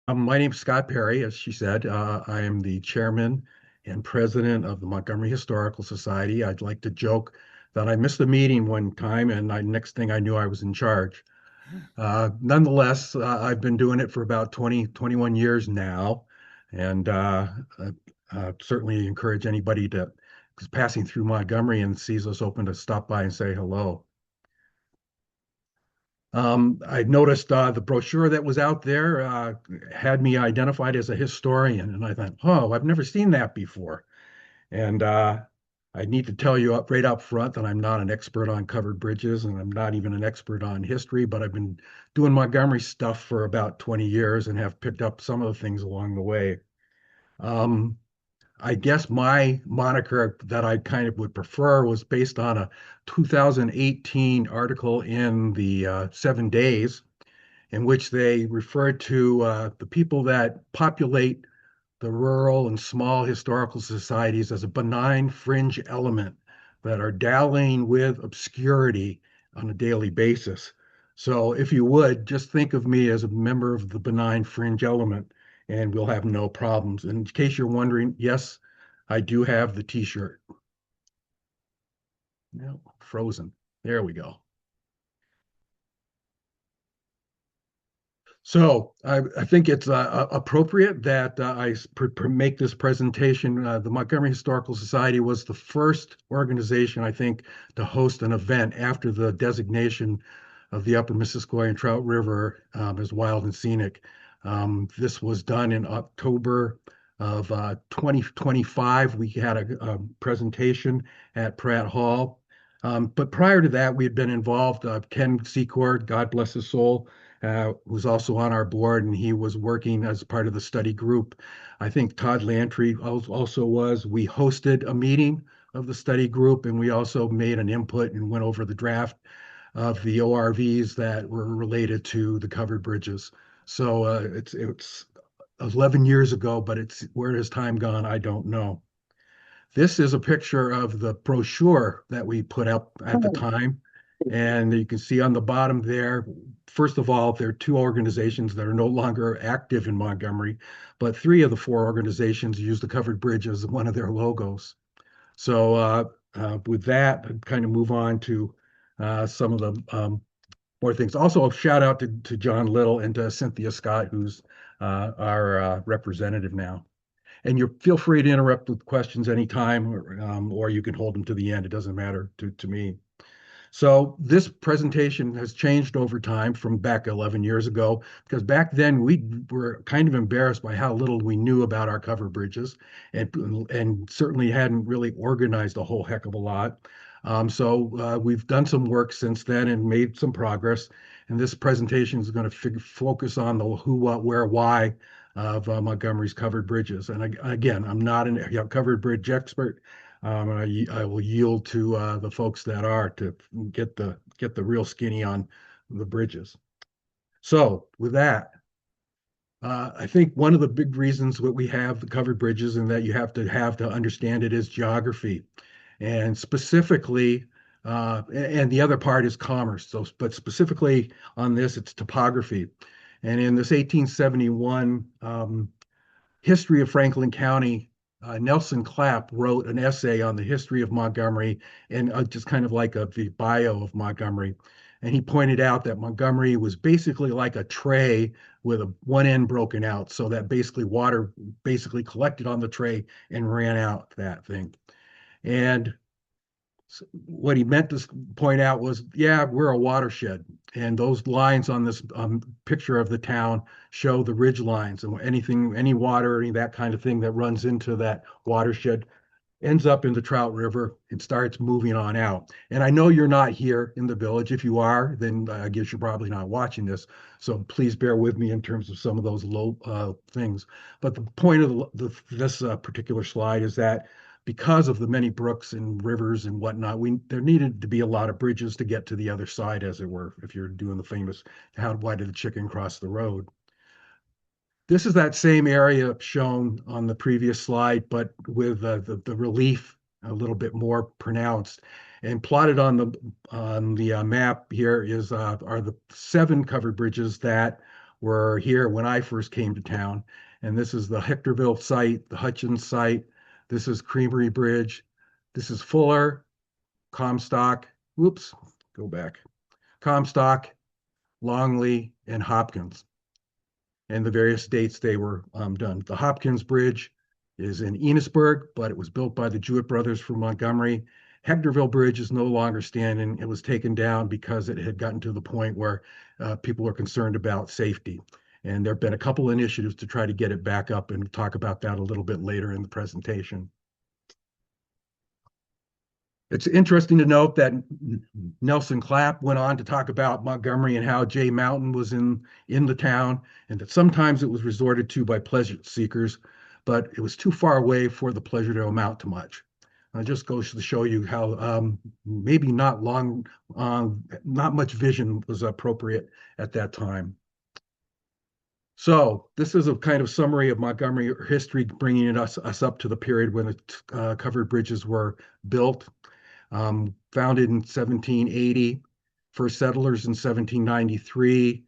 My name's Scott Perry, as she said. I am the chairman and president of the Montgomery Historical Society. I'd like to joke that I missed a meeting one time, and next thing I knew, I was in charge. Nonetheless, I've been doing it for about 20, 21 years now, and certainly encourage anybody to who's passing through Montgomery and sees us open to stop by and say hello. I noticed the brochure that was out there had me identified as a historian, and I thought, oh, I've never seen that before. And I need to tell you right up front that I'm not an expert on covered bridges, and I'm not even an expert on history, but I've been doing Montgomery stuff for about 20 years and have picked up some of the things along the way. Um, I guess my moniker that I kind of would prefer was based on a 2018 article in the 7 Days in which they refer to the people that populate the rural and small historical societies as a benign fringe element that are dallying with obscurity on a daily basis. So, if you would, just think of me as a member of the benign fringe element, and we'll have no problems. In case you're wondering, yes, I do have the T-shirt. No, frozen. There we go. So I think it's appropriate that make this presentation. The Montgomery Historical Society was the first organization, I think, to host an event after the designation of the Upper Missisquoi and Trout River as wild and scenic. This was done in October of 2025. We had a presentation at Pratt Hall. But prior to that, we had been involved. Ken Secord, God bless his soul, was also on our board, and he was working as part of the study group. I think Todd Lantry also was. We hosted a meeting of the study group, and we also made an input and went over the draft of the ORVs that were related to the covered bridges. So it's 11 years ago, but it's where has time gone? I don't know. This is a picture of the brochure that we put up at the time. And you can see on the bottom there, first of all, there are two organizations that are no longer active in Montgomery, but three of the four organizations use the covered bridge as one of their logos. So with that, I kind of move on to some of the more things. Also, a shout out to John Little and to Cynthia Scott, who's our representative now. And you feel free to interrupt with questions anytime, or you can hold them to the end. It doesn't matter to me. So this presentation has changed over time from back 11 years ago, because back then we were kind of embarrassed by how little we knew about our cover bridges and certainly hadn't really organized a whole heck of a lot. So we've done some work since then and made some progress. And this presentation is going to focus on the who, what, where, why of Montgomery's covered bridges. And again, I'm not a covered bridge expert. I will yield to the folks that are to get the real skinny on the bridges. So with that, I think one of the big reasons that we have the covered bridges and that you have to understand it is geography, and specifically, and the other part is commerce. So, but specifically on this, it's topography. And in this 1871 history of Franklin County, Nelson Clapp wrote an essay on the history of Montgomery and just kind of like the bio of Montgomery. And he pointed out that Montgomery was basically like a tray with one end broken out, so that basically water basically collected on the tray and ran out that thing. And what he meant to point out was, yeah, we're a watershed. And those lines on this picture of the town show the ridge lines, and anything, any water, any that kind of thing that runs into that watershed ends up in the Trout River and starts moving on out. And I know you're not here in the village. If you are, then I guess you're probably not watching this. So please bear with me in terms of some of those low things. But the point of this particular slide is that because of the many brooks and rivers and whatnot, there needed to be a lot of bridges to get to the other side, as it were, if you're doing the famous why did the chicken cross the road? This is that same area shown on the previous slide, but with the relief a little bit more pronounced. And plotted on the map here are the seven covered bridges that were here when I first came to town. And this is the Hectorville site, the Hutchins site. This is Creamery Bridge. This is Fuller, Comstock. Whoops, go back. Comstock, Longley, and Hopkins, and the various dates they were done. The Hopkins Bridge is in Enosburg, but it was built by the Jewett brothers from Montgomery. Hectorville Bridge is no longer standing. It was taken down because it had gotten to the point where people were concerned about safety. And there have been a couple initiatives to try to get it back up, and talk about that a little bit later in the presentation. It's interesting to note that Nelson Clapp went on to talk about Montgomery and how Jay Mountain was in the town, and that sometimes it was resorted to by pleasure seekers, but it was too far away for the pleasure to amount to much. It just goes to show you how maybe not much vision was appropriate at that time. So this is a kind of summary of Montgomery history, bringing us up to the period when the covered bridges were built. Founded in 1780, first settlers in 1793,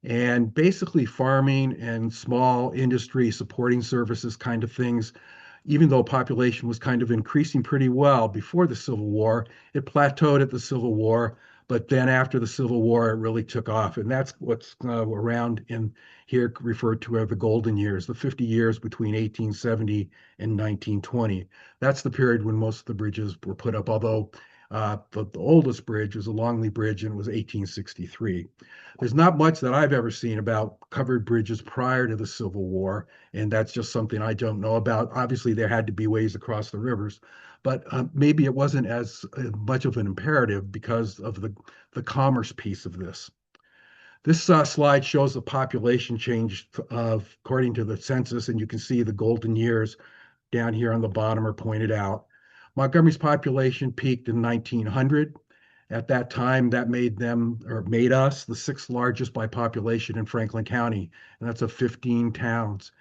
and basically farming and small industry supporting services kind of things. Even though population was kind of increasing pretty well before the Civil War, it plateaued at the Civil War, but then after the Civil War, it really took off. And that's what's around in here referred to as the golden years, the 50 years between 1870 and 1920. That's the period when most of the bridges were put up, although the oldest bridge was the Longley Bridge, and it was 1863. There's not much that I've ever seen about covered bridges prior to the Civil War, and that's just something I don't know about. Obviously, there had to be ways across the rivers, but maybe it wasn't as much of an imperative because of the commerce piece of this. This slide shows the population change according to the census, and you can see the golden years down here on the bottom are pointed out. Montgomery's population peaked in 1900. At that time, that made us the sixth largest by population in Franklin County, and that's of 15 towns.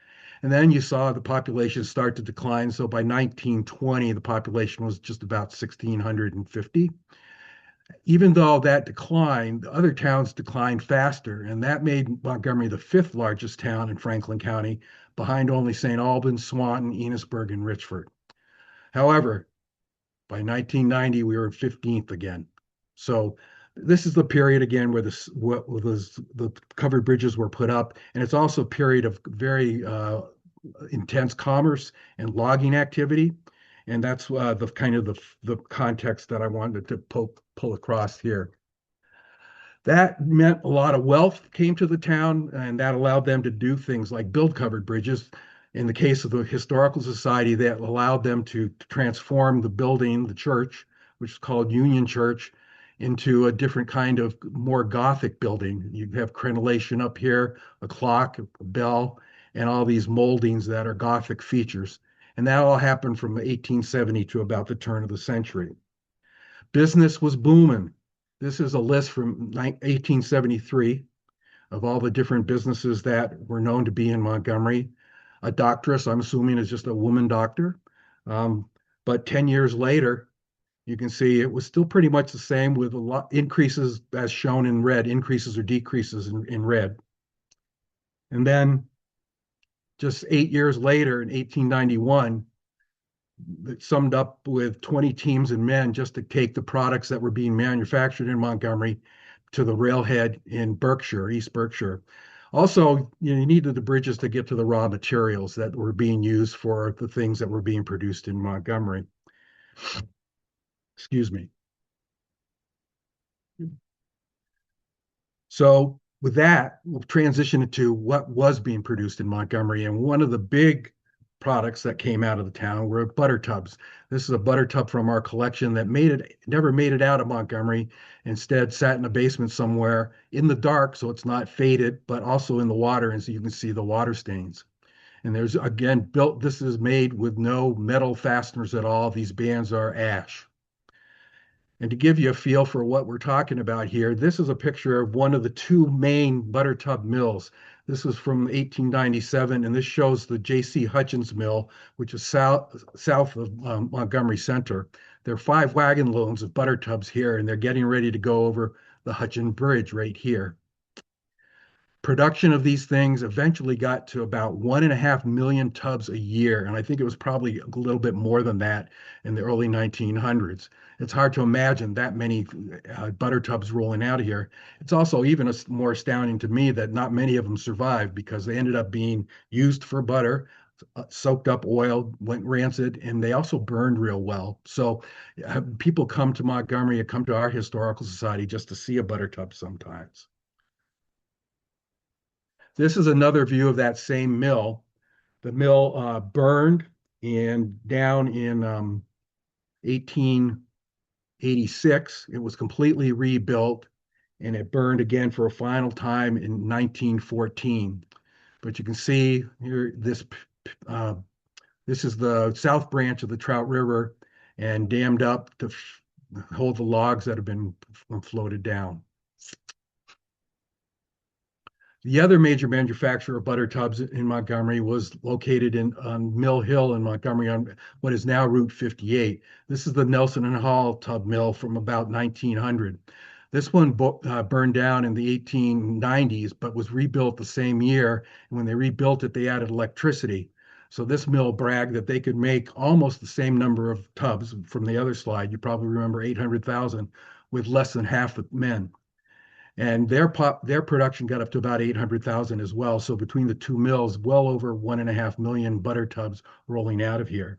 And then you saw the population start to decline. So by 1920, the population was just about 1,650. Even though that declined, the other towns declined faster, and that made Montgomery the fifth largest town in Franklin County, behind only St. Albans, Swanton, Enosburg, and Richford. However, by 1990, we were 15th again. So this is the period again where the covered bridges were put up, and it's also a period of very intense commerce and logging activity, and that's the kind of the context that I wanted to pull across here. That meant a lot of wealth came to the town, and that allowed them to do things like build covered bridges. In the case of the Historical Society, that allowed them to transform the building, the church, which is called Union Church, into a different kind of more Gothic building. You have crenellation up here, a clock, a bell, and all these moldings that are Gothic features. And that all happened from 1870 to about the turn of the century. Business was booming. This is a list from 1873 of all the different businesses that were known to be in Montgomery. A doctoress, I'm assuming, is just a woman doctor. But 10 years later, you can see it was still pretty much the same, with a lot increases as shown in red, increases or decreases in red. And then just 8 years later, in 1891, it summed up with 20 teams and men just to take the products that were being manufactured in Montgomery to the railhead in Berkshire, East Berkshire. Also, you needed the bridges to get to the raw materials that were being used for the things that were being produced in Montgomery. Excuse me. So with that, we'll transition into what was being produced in Montgomery. And one of the big products that came out of the town were butter tubs. This is a butter tub from our collection that never made it out of Montgomery. Instead, sat in a basement somewhere in the dark, so it's not faded, but also in the water, and so you can see the water stains. And there's, again, this is made with no metal fasteners at all. These bands are ash. And to give you a feel for what we're talking about here, this is a picture of one of the two main butter tub mills. This is from 1897, and this shows the J.C. Hutchins Mill, which is south of Montgomery Center. There are 5 wagon loads of butter tubs here, and they're getting ready to go over the Hutchins Bridge right here. Production of these things eventually got to about 1.5 million tubs a year. And I think it was probably a little bit more than that in the early 1900s. It's hard to imagine that many butter tubs rolling out of here. It's also even more astounding to me that not many of them survived because they ended up being used for butter, soaked up oil, went rancid, and they also burned real well. So people come to Montgomery, come to our historical society just to see a butter tub sometimes. This is another view of that same mill. The mill burned and down in 1886. It was completely rebuilt and it burned again for a final time in 1914. But you can see here uh, this is the south branch of the Trout River and dammed up to hold the logs that have been floated down. The other major manufacturer of butter tubs in Montgomery was located on Mill Hill in Montgomery on what is now Route 58. This is the Nelson and Hall tub mill from about 1900. This one burned down in the 1890s, but was rebuilt the same year. And when they rebuilt it, they added electricity. So this mill bragged that they could make almost the same number of tubs from the other slide. You probably remember 800,000 with less than half the men. And their production got up to about 800,000 as well. So between the two mills, well over 1.5 million butter tubs rolling out of here.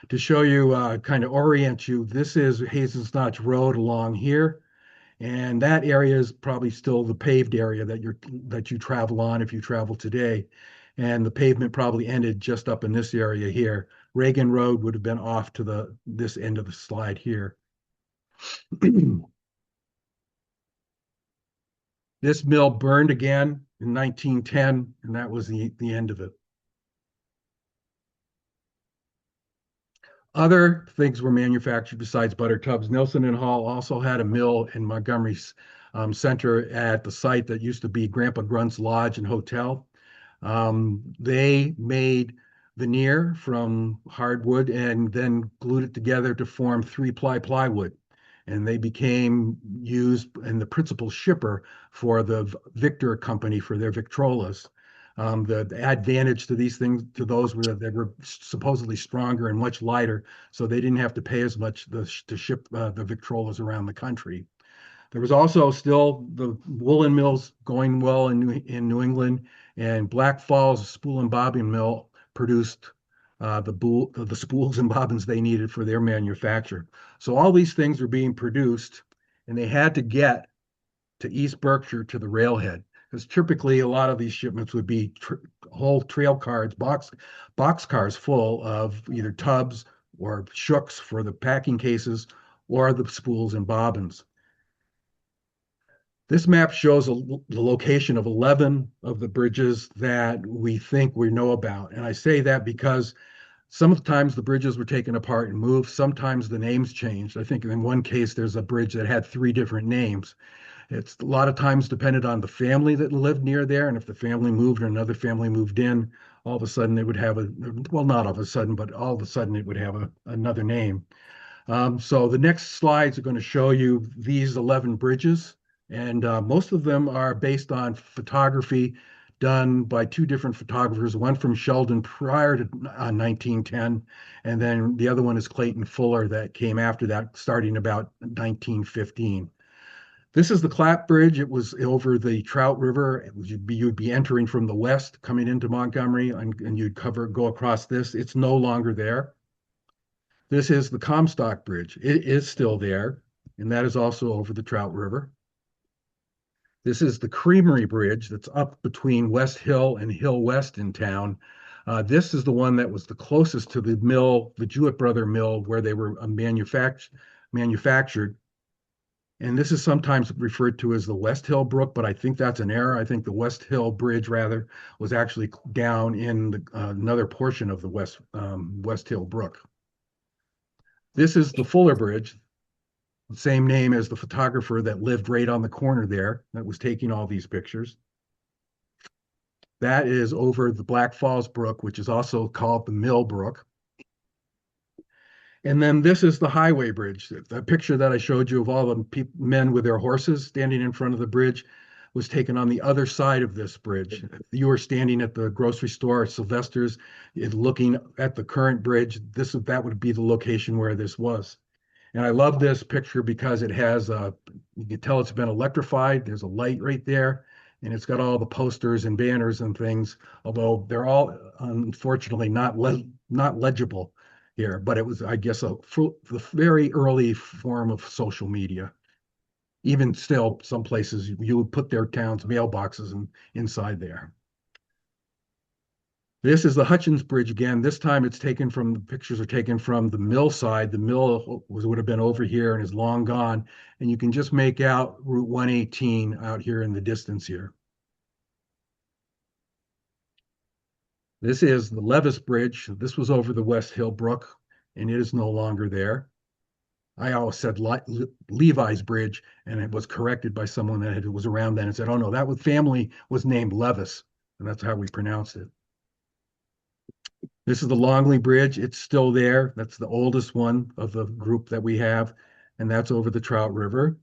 To show you, kind of orient you, this is Hazen's Notch Road along here. And that area is probably still the paved area that you travel on if you travel today. And the pavement probably ended just up in this area here. Reagan Road would have been off to this end of the slide here. This mill burned again in 1910, and that was the end of it. Other things were manufactured besides butter tubs. Nelson and Hall also had a mill in Montgomery's center at the site that used to be Grandpa Grunt's Lodge and Hotel. They made veneer from hardwood and then glued it together to form 3-ply plywood. And they became used and the principal shipper for the Victor Company for their Victrolas. The advantage to these things, to those were that they were supposedly stronger and much lighter, so they didn't have to pay as much to ship the Victrolas around the country. There was also still the woolen mills going well in New England, and Black Falls Spool and Bobbin Mill produced the spools and bobbins they needed for their manufacture. So all these things were being produced, and they had to get to East Berkshire to the railhead, because typically a lot of these shipments would be whole trail cars, box cars full of either tubs or shooks for the packing cases or the spools and bobbins. This map shows the location of 11 of the bridges that we think we know about. And I say that because sometimes the bridges were taken apart and moved. Sometimes the names changed. I think in one case, there's a bridge that had 3 different names. It's a lot of times depended on the family that lived near there. And if the family moved or another family moved in, all of a sudden it would have well, not all of a sudden, but all of a sudden it would have another name. So the next slides are going to show you these 11 bridges. And most of them are based on photography done by 2 different photographers, one from Sheldon prior to 1910, and then the other one is Clayton Fuller that came after that, starting about 1915. This is the Clap Bridge. It was over the Trout River. You'd be entering from the west, coming into Montgomery, and you'd go across this. It's no longer there. This is the Comstock Bridge. It is still there, and that is also over the Trout River. This is the Creamery Bridge that's up between West Hill and Hill West in town. This is the one that was the closest to the mill, the Jewett Brother Mill, where they were manufactured. And this is sometimes referred to as the West Hill Brook, but I think that's an error. I think the West Hill Bridge, rather, was actually down in another portion of the West Hill Brook. This is the Fuller Bridge, the same name as the photographer that lived right on the corner there that was taking all these pictures. That is over the Black Falls Brook, which is also called the Mill Brook. And then this is the Highway Bridge. The picture that I showed you of all the men with their horses standing in front of the bridge, was taken on the other side of this bridge. You were standing at the grocery store at Sylvester's, looking at the current bridge. That would be the location where this was. And I love this picture because it has you can tell it's been electrified. There's a light right there, and it's got all the posters and banners and things, although they're all unfortunately not legible here. But it was, I guess, the very early form of social media. Even still, some places you would put their town's mailboxes inside there. This is the Hutchins Bridge again. This time it's taken from, the pictures are taken from the mill side. The mill would have been over here and is long gone. And you can just make out Route 118 out here in the distance here. This is the Levis Bridge. This was over the West Hill Brook, and it is no longer there. I always said Levi's Bridge, and it was corrected by someone that was around then and said, oh no, that family was named Levis, and that's how we pronounced it. This is the Longley Bridge. It's still there. That's the oldest one of the group that we have, and that's over the Trout River.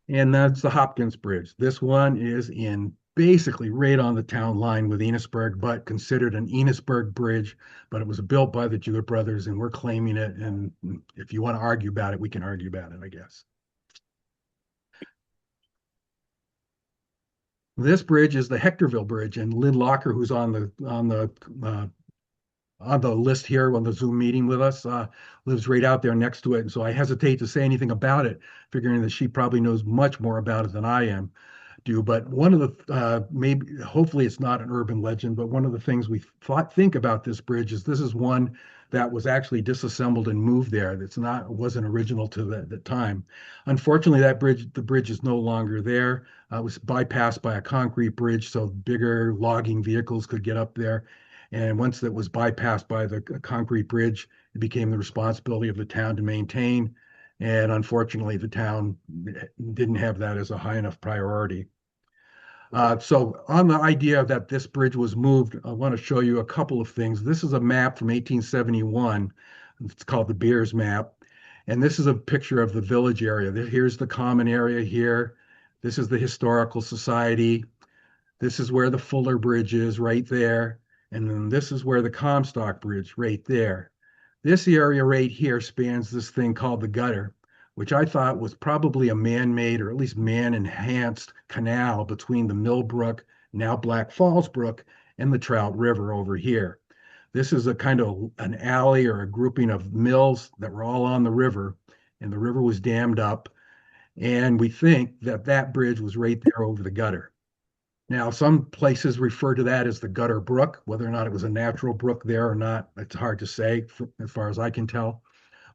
And that's the Hopkins Bridge. This one is in basically right on the town line with Enosburg, but considered an Enosburg bridge, but it was built by the Jewett brothers, and we're claiming it. And if you want to argue about it, we can argue about it, I guess. This bridge is the Hectorville Bridge, and Lynn Locker, who's on the list here on the Zoom meeting with us, lives right out there next to it. And so I hesitate to say anything about it, figuring that she probably knows much more about it than I do. But one of the, maybe, hopefully it's not an urban legend, but one of the things we think about this bridge is this is one that was actually disassembled and moved there. Wasn't original to the time. Unfortunately, the bridge is no longer there. It was bypassed by a concrete bridge, so bigger logging vehicles could get up there. And once that was bypassed by the concrete bridge, it became the responsibility of the town to maintain. And unfortunately, the town didn't have that as a high enough priority. So on the idea that this bridge was moved, I want to show you a couple of things. This is a map from 1871. It's called the Beers map. And this is a picture of the village area. Here's the common area here. This is the Historical Society. This is where the Fuller Bridge is right there. And then this is where the Comstock Bridge right there. This area right here spans this thing called the gutter, which I thought was probably a man-made or at least man-enhanced canal between the Mill Brook, now Black Falls Brook, and the Trout River over here. This is a kind of an alley or a grouping of mills that were all on the river, and the river was dammed up. And we think that that bridge was right there over the gutter. Now, some places refer to that as the Gutter Brook. Whether or not it was a natural brook there or not, it's hard to say as far as I can tell.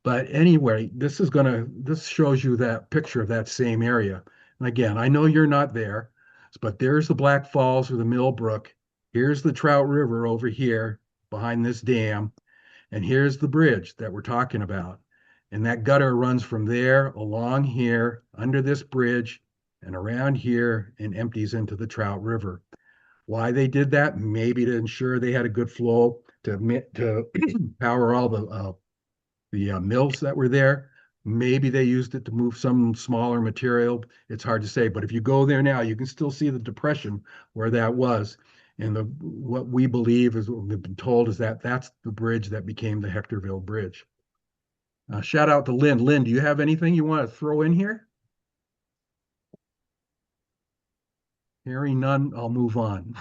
But anyway, this shows you that picture of that same area. And again, I know you're not there, but there's the Black Falls or the Mill Brook. Here's the Trout River over here behind this dam. And here's the bridge that we're talking about. And that gutter runs from there along here, under this bridge, and around here, and empties into the Trout River. Why they did that? Maybe to ensure they had a good flow to power all the mills that were there. Maybe they used it to move some smaller material. It's hard to say, but if you go there now, you can still see the depression where that was. And what we believe is what we've been told is that that's the bridge that became the Hectorville Bridge. Shout out to Lynn. Lynn, do you have anything you want to throw in here? Hearing none, I'll move on.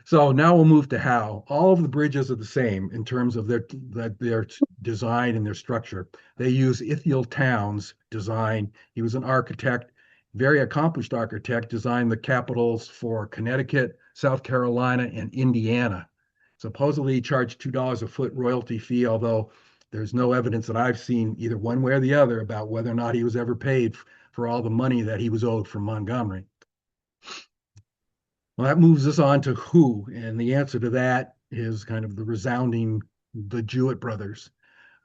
So now we'll move to how. All of the bridges are the same in terms of their design and their structure. They use Ithiel Town's design. He was an architect, very accomplished architect, designed the capitals for Connecticut, South Carolina, and Indiana. Supposedly he charged $2 a foot royalty fee, although there's no evidence that I've seen either one way or the other about whether or not he was ever paid for all the money that he was owed from Montgomery. Well, that moves us on to who, and the answer to that is kind of the Jewett brothers.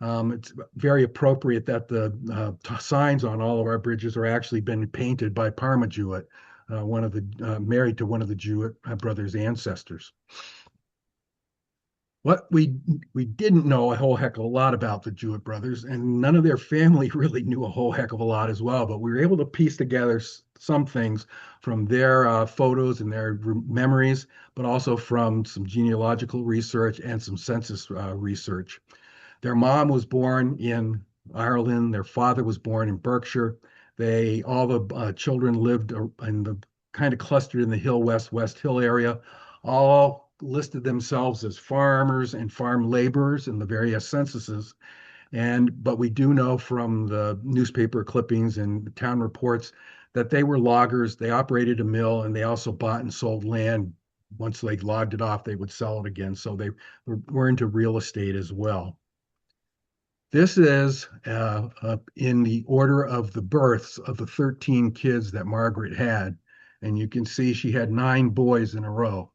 It's very appropriate that the signs on all of our bridges are actually been painted by Parma Jewett, married to one of the Jewett brothers' ancestors. What we didn't know a whole heck of a lot about the Jewett brothers, and none of their family really knew a whole heck of a lot as well. But we were able to piece together some things from their photos and their memories, but also from some genealogical research and some census research. Their mom was born in Ireland. Their father was born in Berkshire. They all the children lived in the kind of clustered in the West Hill area. All listed themselves as farmers and farm laborers in the various censuses. And but we do know from the newspaper clippings and town reports that they were loggers. They operated a mill and they also bought and sold land. Once they logged it off, they would sell it again. So they were into real estate as well. This is in the order of the births of the 13 kids that Margaret had. And you can see she had 9 boys in a row.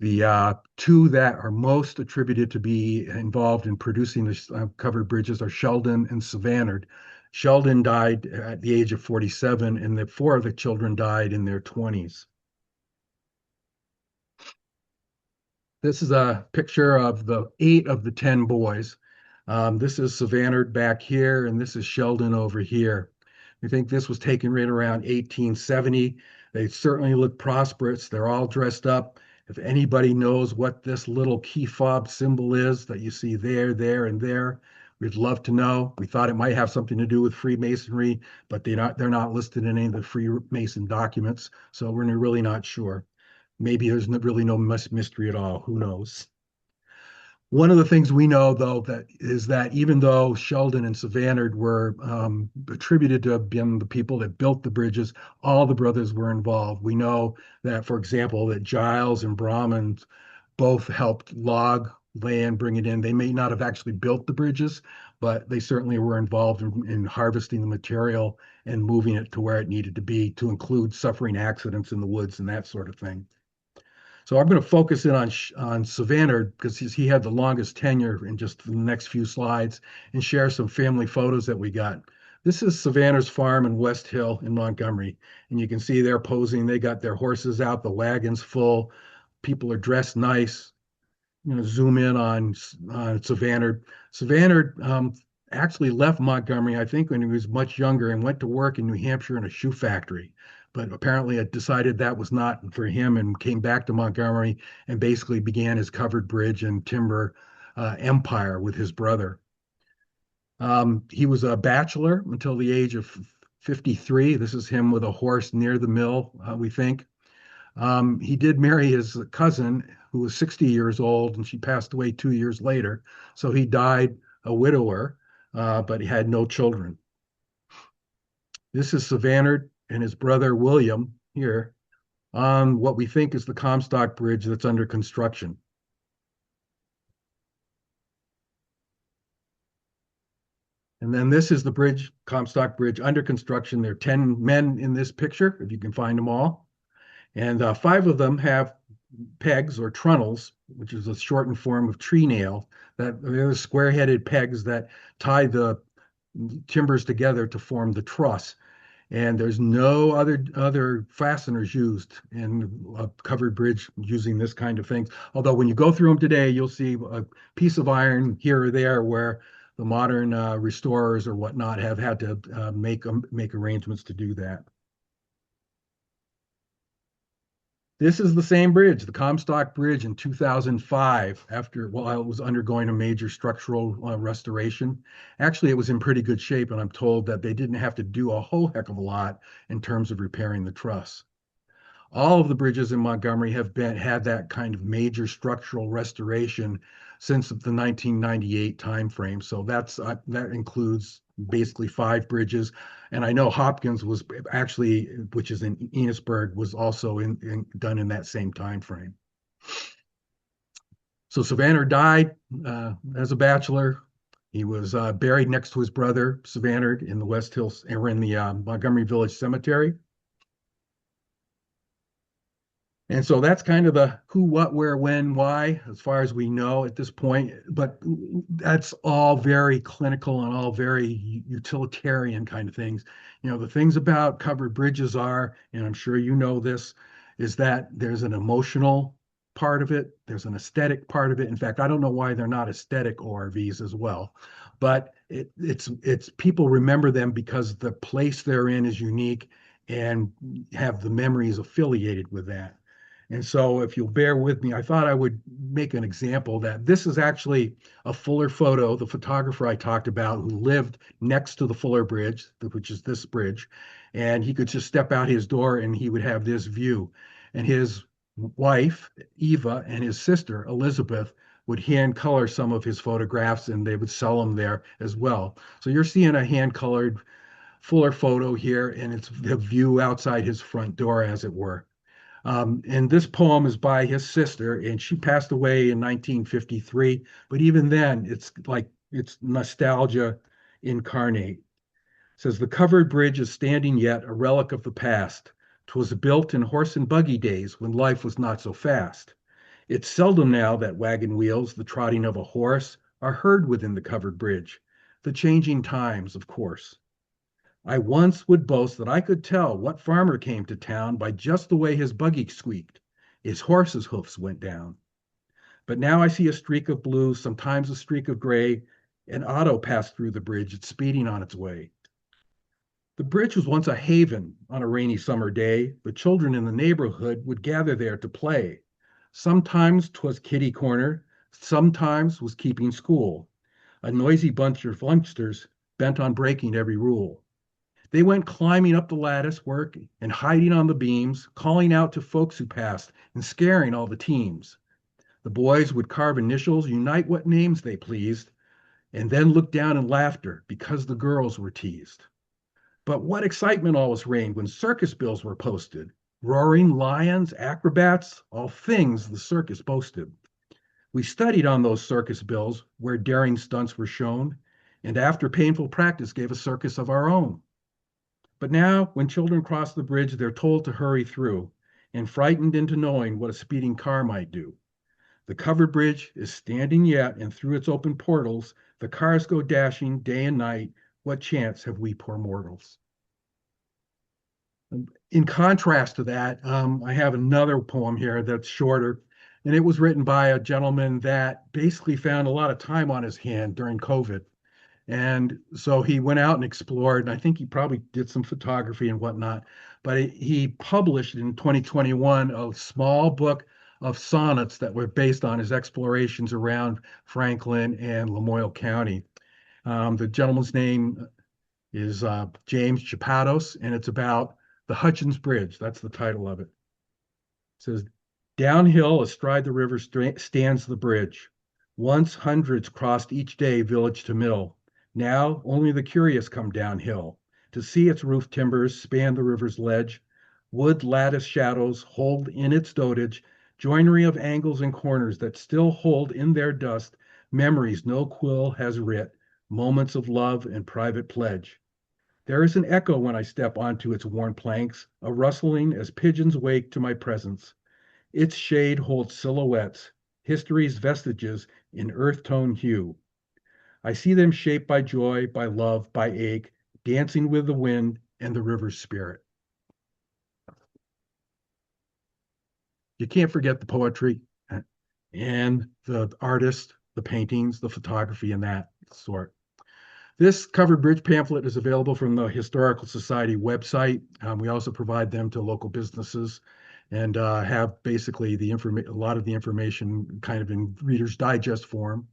The two that are most attributed to be involved in producing the covered bridges are Sheldon and Savannah. Sheldon died at the age of 47, and the 4 of the children died in their 20s. This is a picture of the 8 of the 10 boys. This is Savannah back here, and this is Sheldon over here. We think this was taken right around 1870. They certainly look prosperous. They're all dressed up. If anybody knows what this little key fob symbol is that you see there, there, and there, we'd love to know. We thought it might have something to do with Freemasonry, but they're not listed in any of the Freemason documents, so we're really not sure. Maybe there's really no mystery at all. Who knows? One of the things we know, though, that is that even though Sheldon and Savannah were attributed to have been the people that built the bridges, all the brothers were involved. We know that, for example, that Giles and Brahman both helped log land, bring it in. They may not have actually built the bridges, but they certainly were involved in harvesting the material and moving it to where it needed to be, to include suffering accidents in the woods and that sort of thing. So I'm going to focus in on Savannah because he had the longest tenure in just the next few slides and share some family photos that we got. This is Savannah's farm in West Hill in Montgomery. And you can see they're posing. They got their horses out, the wagon's full. People are dressed nice. Zoom in on Savannah. Savannah actually left Montgomery, I think, when he was much younger and went to work in New Hampshire in a shoe factory. But apparently, it decided that was not for him and came back to Montgomery and basically began his covered bridge and timber empire with his brother. He was a bachelor until the age of 53. This is him with a horse near the mill, we think. He did marry his cousin, who was 60 years old, and she passed away 2 years later. So he died a widower, but he had no children. This is Savannah and his brother William here on what we think is the Comstock Bridge that's under construction. And then this is the bridge, Comstock Bridge, under construction. There are 10 men in this picture, if you can find them all. And 5 of them have pegs or trunnels, which is a shortened form of tree nail, that they're square-headed pegs that tie the timbers together to form the truss. And there's no other fasteners used in a covered bridge using this kind of thing. Although when you go through them today, you'll see a piece of iron here or there where the modern restorers or whatnot have had to make arrangements to do that. This is the same bridge, the Comstock Bridge in 2005, while it was undergoing a major structural restoration. Actually, it was in pretty good shape, and I'm told that they didn't have to do a whole heck of a lot in terms of repairing the truss. All of the bridges in Montgomery have had that kind of major structural restoration since the 1998 timeframe. So that includes basically 5 bridges. And I know Hopkins was actually, which is in Enosburg, was also done in that same time frame. So Savannah died as a bachelor. He was buried next to his brother Savannah in the West Hills, or in the Montgomery Village Cemetery. And so that's kind of the who, what, where, when, why, as far as we know at this point. But that's all very clinical and all very utilitarian kind of things. The things about covered bridges are, and I'm sure you know this, is that there's an emotional part of it. There's an aesthetic part of it. In fact, I don't know why they're not aesthetic ORVs as well, but it's people remember them because the place they're in is unique and have the memories affiliated with that. And so, if you'll bear with me, I thought I would make an example that this is actually a Fuller photo, the photographer I talked about who lived next to the Fuller Bridge, which is this bridge, and he could just step out his door and he would have this view. And his wife, Eva, and his sister, Elizabeth, would hand color some of his photographs and they would sell them there as well. So you're seeing a hand colored Fuller photo here, and it's the view outside his front door, as it were. And this poem is by his sister, and she passed away in 1953. But even then, it's like it's nostalgia incarnate. It says, the covered bridge is standing yet, a relic of the past. 'Twas built in horse and buggy days when life was not so fast. It's seldom now that wagon wheels, the trotting of a horse, are heard within the covered bridge. The changing times, of course. I once would boast that I could tell what farmer came to town by just the way his buggy squeaked. His horse's hoofs went down. But now I see a streak of blue, sometimes a streak of gray. An auto passed through the bridge. It's speeding on its way. The bridge was once a haven on a rainy summer day. The children in the neighborhood would gather there to play. Sometimes 'twas kitty corner, sometimes was keeping school. A noisy bunch of youngsters bent on breaking every rule. They went climbing up the lattice work and hiding on the beams, calling out to folks who passed and scaring all the teams. The boys would carve initials, unite what names they pleased, and then look down in laughter because the girls were teased. But what excitement always reigned when circus bills were posted. Roaring lions, acrobats, all things the circus boasted. We studied on those circus bills where daring stunts were shown, and after painful practice gave a circus of our own. But now, when children cross the bridge, they're told to hurry through and frightened into knowing what a speeding car might do. The covered bridge is standing yet, and through its open portals, the cars go dashing day and night. What chance have we poor mortals? In contrast to that, I have another poem here that's shorter, and it was written by a gentleman that basically found a lot of time on his hand during COVID. And so he went out and explored, and I think he probably did some photography and whatnot. But he published in 2021 a small book of sonnets that were based on his explorations around Franklin and Lamoille County. The gentleman's name is James Chapados, and it's about the Hutchins Bridge. That's the title of it. It says, downhill astride the river stands the bridge. Once hundreds crossed each day village to mill. Now only the curious come downhill to see its roof timbers span the river's ledge. Wood lattice shadows hold in its dotage joinery of angles and corners that still hold in their dust memories no quill has writ, moments of love and private pledge. There is an echo when I step onto its worn planks, a rustling as pigeons wake to my presence. Its shade holds silhouettes, history's vestiges in earth tone hue. I see them shaped by joy, by love, by ache, dancing with the wind and the river's spirit. You can't forget the poetry and the artist, the paintings, the photography, and that sort. This covered bridge pamphlet is available from the Historical Society website. We also provide them to local businesses and have basically a lot of the information kind of in Reader's Digest form.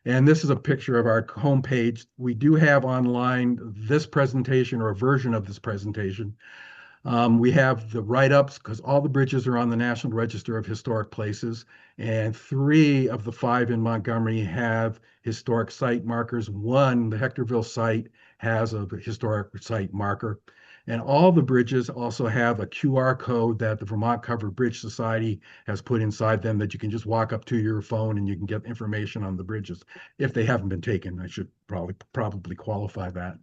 And this is a picture of our homepage. We do have online this presentation or a version of this presentation. We have the write-ups because all the bridges are on the National Register of Historic Places, and 3 of the 5 in Montgomery have historic site markers. One, the Hectorville site, has a historic site marker. And all the bridges also have a QR code that the Vermont Covered Bridge Society has put inside them that you can just walk up to your phone and you can get information on the bridges if they haven't been taken. I should probably qualify that.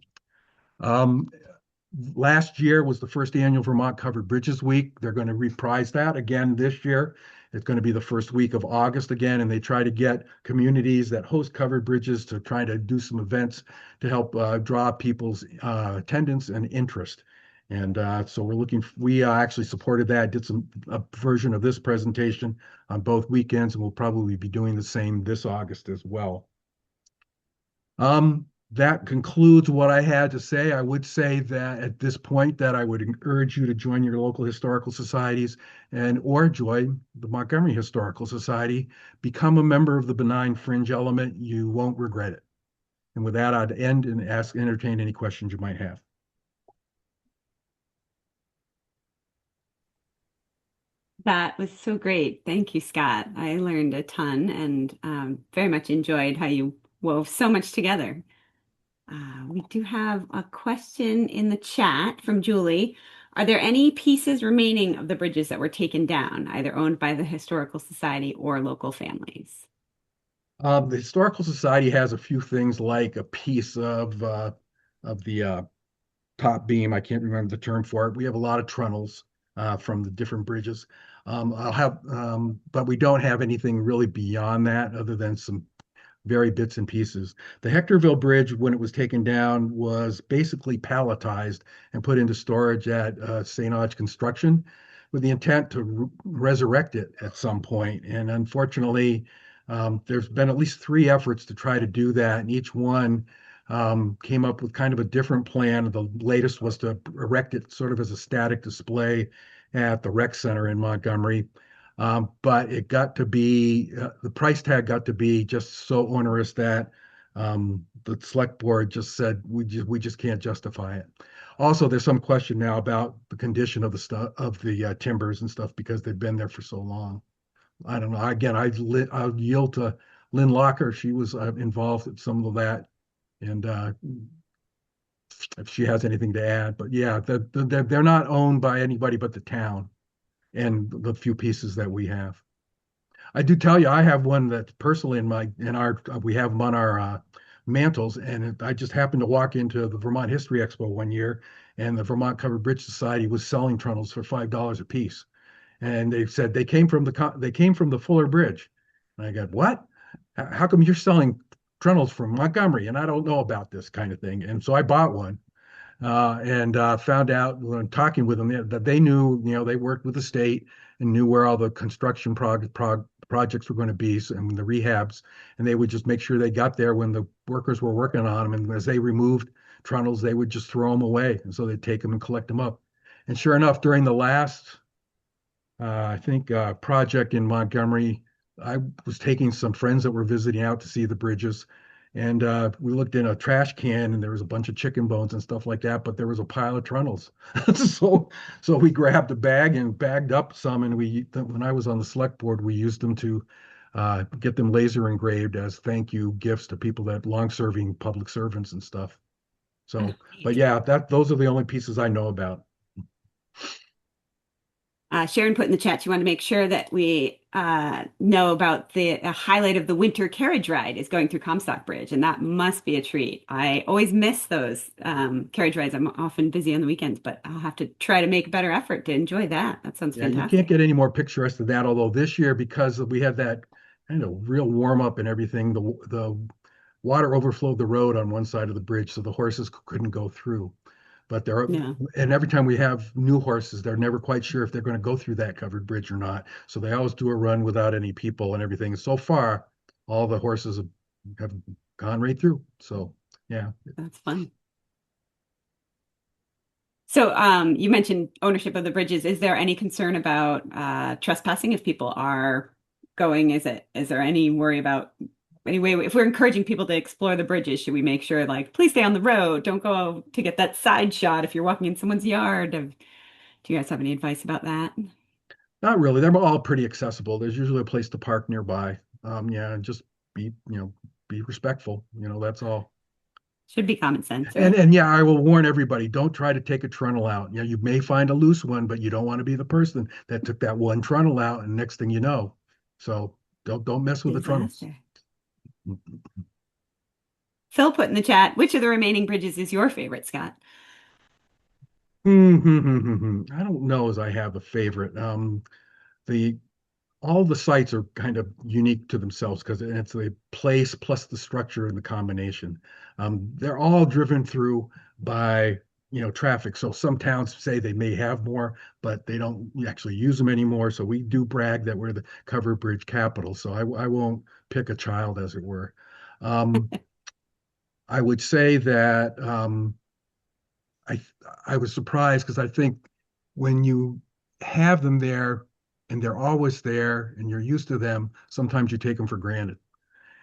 Last year was the first annual Vermont Covered Bridges Week. They're going to reprise that again this year. It's going to be the first week of August again, and they try to get communities that host covered bridges to try to do some events to help draw people's attendance and interest. And so we actually supported that, did a version of this presentation on both weekends, and we'll probably be doing the same this August as well. That concludes what I had to say. I would say that at this point that I would urge you to join your local historical societies and or join the Montgomery Historical Society. Become a member of the benign fringe element. You won't regret it. And with that, I'd end and entertain any questions you might have. That was so great. Thank you, Scott. I learned a ton and very much enjoyed how you wove so much together. We do have a question in the chat from Julie. Are there any pieces remaining of the bridges that were taken down, either owned by the Historical Society or local families? The Historical Society has a few things like a piece of the top beam. I can't remember the term for it. We have a lot of trunnels from the different bridges. But we don't have anything really beyond that other than some very bits and pieces. The Hectorville Bridge, when it was taken down, was basically palletized and put into storage at St. Audge Construction with the intent to resurrect it at some point. And unfortunately, there's been at least 3 efforts to try to do that, and each one came up with kind of a different plan. The latest was to erect it sort of as a static display at the rec center in Montgomery. But it got to be the price tag got to be just so onerous that the select board just said we just can't justify it. Also, there's some question now about the condition of the stuff of the timbers and stuff because they've been there for so long. I don't know. Again, I'll yield to Lynn Locker. She was involved in some of that, and if she has anything to add. But yeah, they're not owned by anybody but the town and the few pieces that we have. I do tell you, I have one that's personally we have them on our mantles, and I just happened to walk into the Vermont History Expo one year, and the Vermont Covered Bridge Society was selling trunnels for $5 a piece, and they said they came from the Fuller Bridge, and I got what? How come you're selling trunnels from Montgomery and I don't know about this kind of thing? And so I bought one and found out when talking with them that they knew, they worked with the state and knew where all the construction projects were going to be and the rehabs, and they would just make sure they got there when the workers were working on them. And as they removed trunnels, they would just throw them away, and so they'd take them and collect them up. And sure enough, during the last, I think, project in Montgomery, I was taking some friends that were visiting out to see the bridges, and we looked in a trash can, and there was a bunch of chicken bones and stuff like that, but there was a pile of trunnels. so so we grabbed a bag and bagged up some, and when I was on the select board, we used them to get them laser engraved as thank you gifts to people that long-serving public servants and stuff. So, but yeah, those are the only pieces I know about. Sharon put in the chat she wanted to make sure that we know about the highlight of the winter carriage ride is going through Comstock Bridge, and that must be a treat. I always miss those carriage rides. I'm often busy on the weekends, but I'll have to try to make a better effort to enjoy that. That sounds Yeah, you fantastic. can't get any more picturesque than that. Although this year, because we had that kind of real warm up and everything, the water overflowed the road on one side of the bridge, so the horses couldn't go through. But Yeah, and every time we have new horses, they're never quite sure if they're going to go through that covered bridge or not. So they always do a run without any people and everything. And so far, all the horses have gone right through. So yeah. that's fun. So, you mentioned ownership of the bridges. Is there any concern about trespassing if people are going? Is there any worry about anyway, if we're encouraging people to explore the bridges, should we make sure like please stay on the road, don't go to get that side shot if you're walking in someone's yard? Do you guys have any advice about that? Not really. They're all pretty accessible. There's usually a place to park nearby. Yeah, and just be respectful. That's all. Should be common sense, And right? and yeah, I will warn everybody, don't try to take a trunnel out. Yeah, you may find a loose one, but you don't want to be the person that took that one trunnel out, and next thing you know. So don't mess with the trunnels. Disaster. Phil put in the chat, which of the remaining bridges is your favorite, Scott? I don't know as I have a favorite. The all the sites are kind of unique to themselves because it's the place plus the structure and the combination. They're all driven through by, traffic. So some towns say they may have more, but they don't actually use them anymore. So we do brag that we're the covered bridge capital. So I won't pick a child, as it were. Um, I would say that I I was surprised because I think when you have them there and they're always there and you're used to them, sometimes you take them for granted.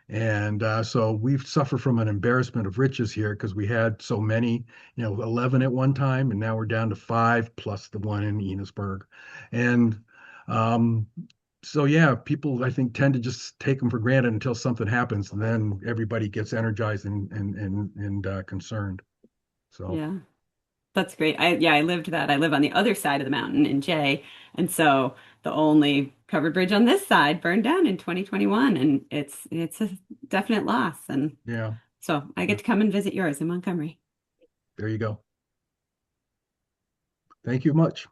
And so we've suffered from an embarrassment of riches here because we had so many, 11 at one time, and now we're down to five plus the one in Enosburg. And um, so, yeah, people, I think, tend to just take them for granted until something happens, and then everybody gets energized and concerned. So, Yeah. That's great. I lived that. I live on the other side of the mountain in Jay, and so the only covered bridge on this side burned down in 2021, and it's a definite loss. And yeah, so I yeah, get to come and visit yours in Montgomery. there you go. Thank you much.